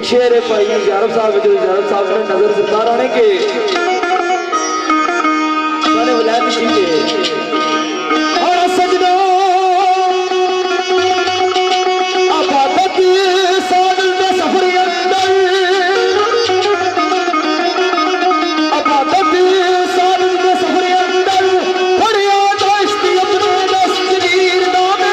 शेर भाई यारब साहब जो यारब साहब ने नजर सरकार आने के मैंने बुलाया थी और सजना आबादत सादल में सफर अंदर आबादत सादल में सफर अंदर बढ़िया दोस्ती अपने दस्तगीर नामे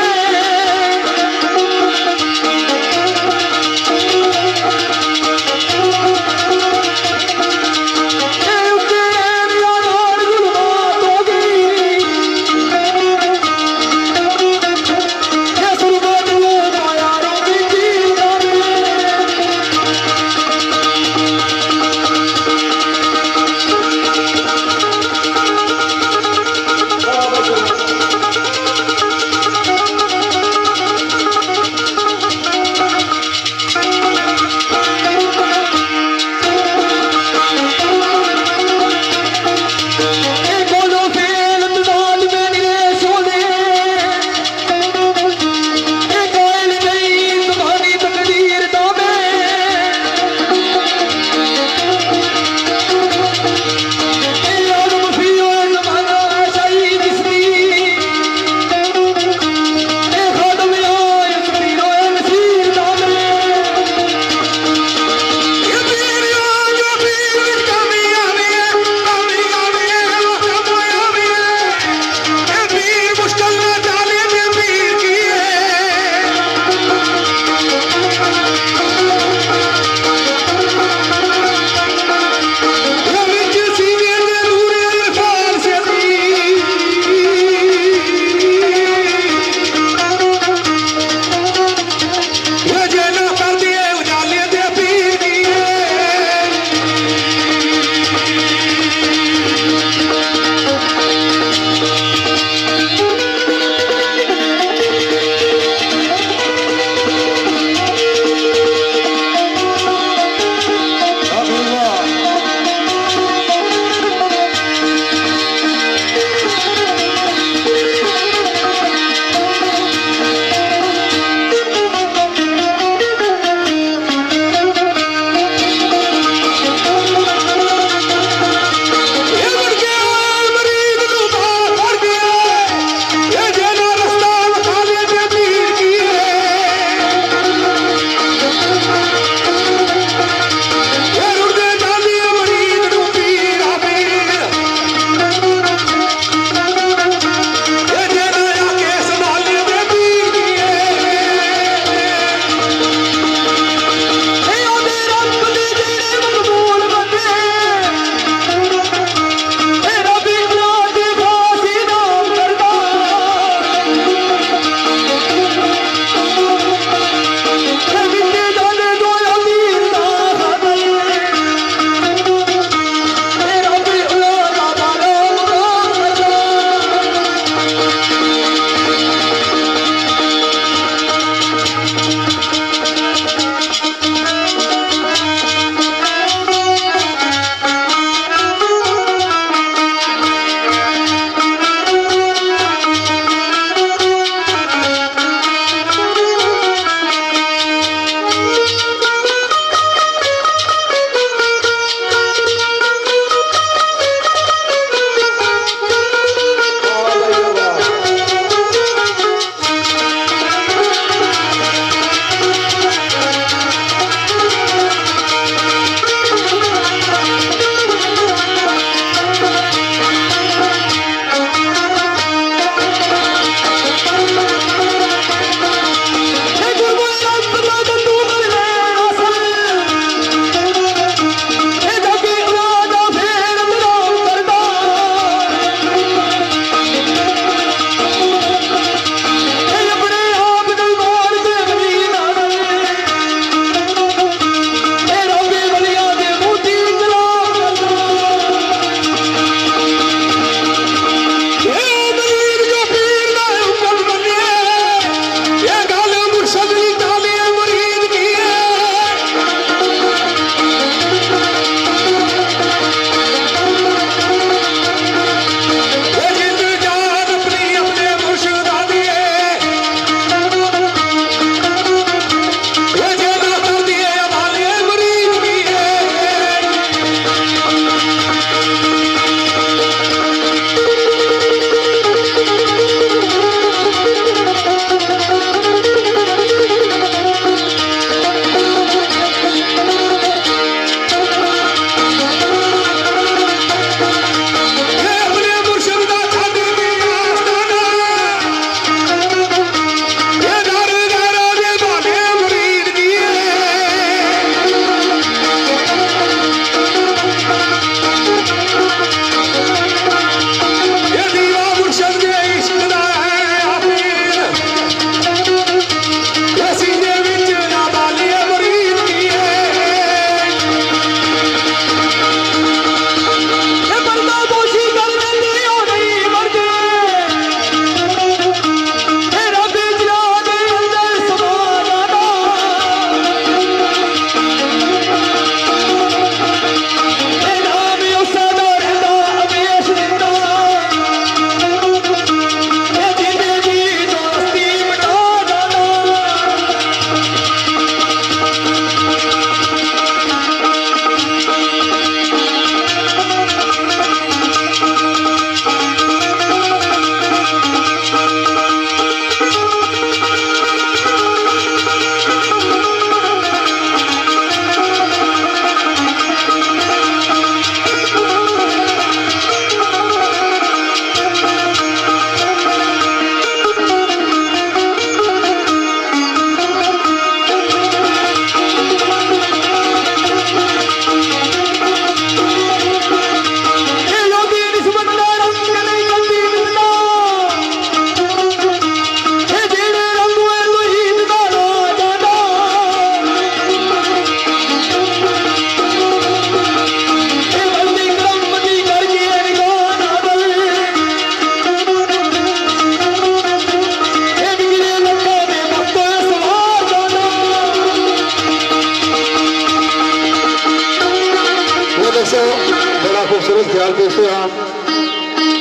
बड़ा खूबसूरत ख्याल पेश हुआ।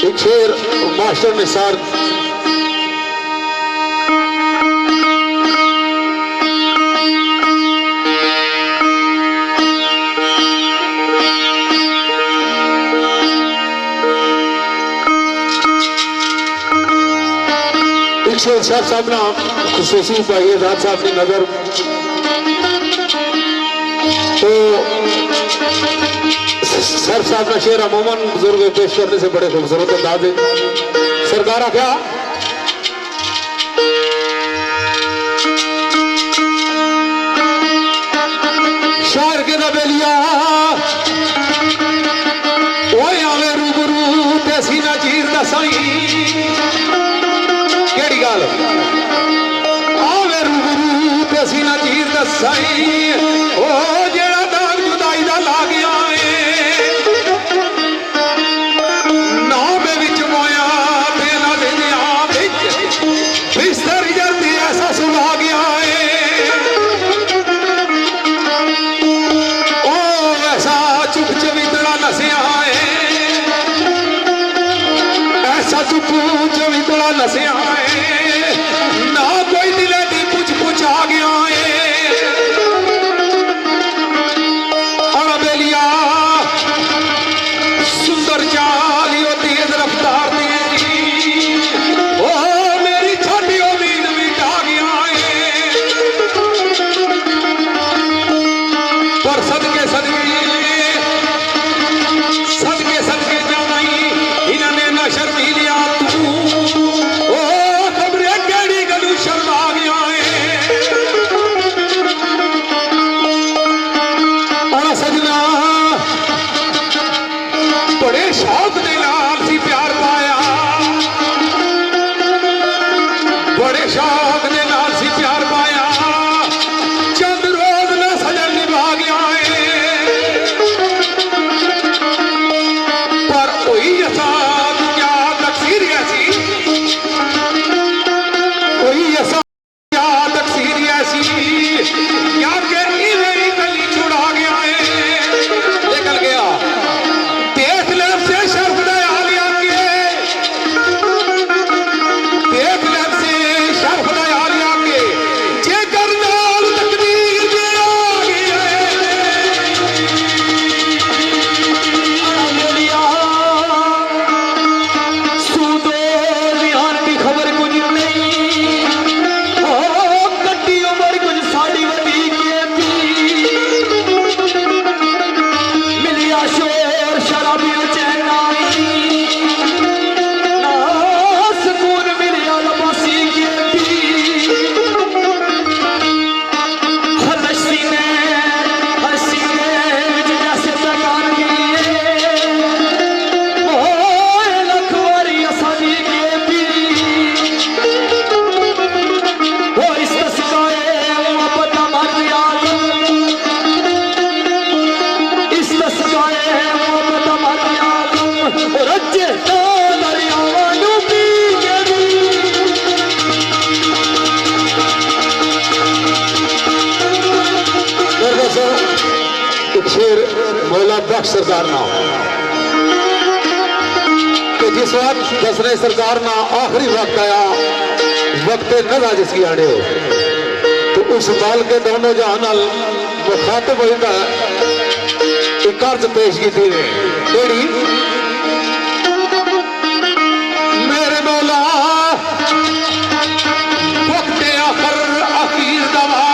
एक शेर मास्टर निसार शेर साहब ना खुसूसी पाई आजाद साहब की नजर तो सर साहब का शेर अमूमन बुजुर्ग पेश करने से बड़े खूबसूरत अंदाज है। सरकार आ क्या शायर के दबेलिया आवे रूबरू तेसी ना चीर दसाई गल आवे रूबरू ते असी ना चीर दसाई ओ जेड़ा दाग जुदाई दा ला गया नावे विच मोया ते ना दिया विच बिस्तर जल्दी ऐसा सुला गया ओ ऐसा चुप चवितड़ा नसिया ऐसा चुप चवितड़ा नसिया ना कोई दिले दी कुछ आ गया बेलिया सुंदर चालियो तेज रफ्तार ओ मेरी छोटी उम्मीद मिट आ गया पर सदके सदके जावाई इन्होंने ना शर्मी लिया शेर मौला बख्श सरकार ना कि जिस वक्त दसरे सरकार ना आखिरी वक्त आया वक्त नज़ा जिसकी आने हो तो उस बाल के दोनों जहां नाल मुखातिब होता एक कर्ज पेश की थी केड़ी मेरे मौला वक्त आखिर अखीर दवा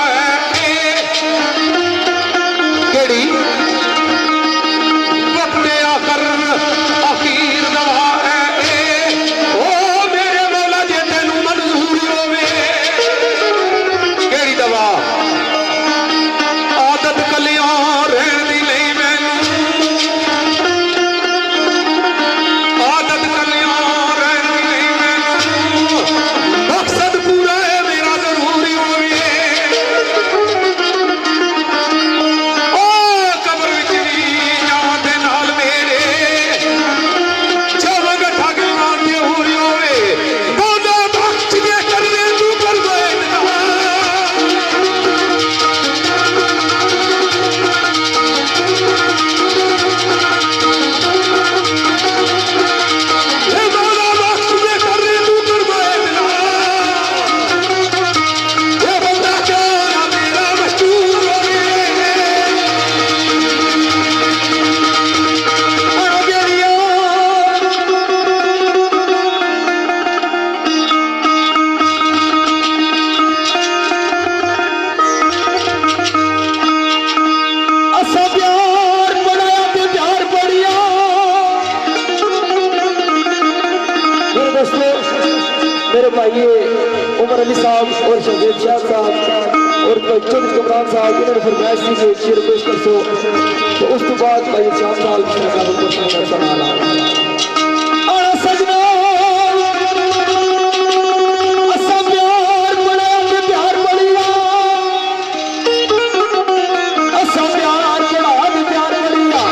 अली साहब और शहजाद शाह साहब और चौधरी कमरान साहब इन्होंने फरमाइश की कि शेर पेश कर सो तो उस तो बाद भाई शाह साहब सजना असा प्यार बड़ा प्यार बड़िया असा प्यार बड़ा प्यार बड़िया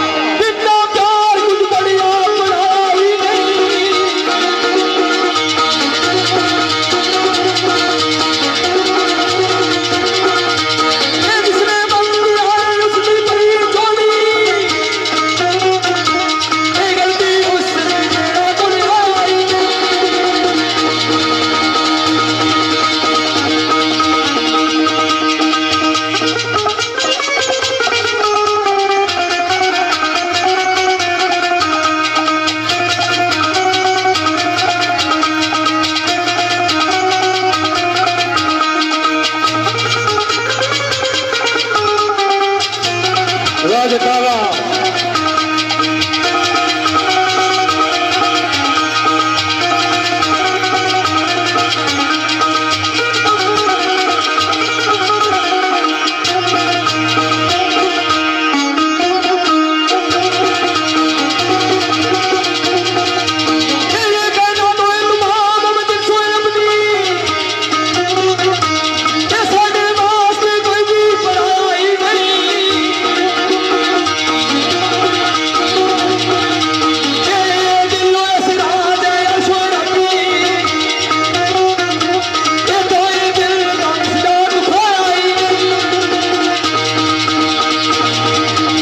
बिना प्यार कुछ बढ़िया बढ़ाई जिसने बंदी है उसकी बड़ी जोड़ी गलती उससे राज काला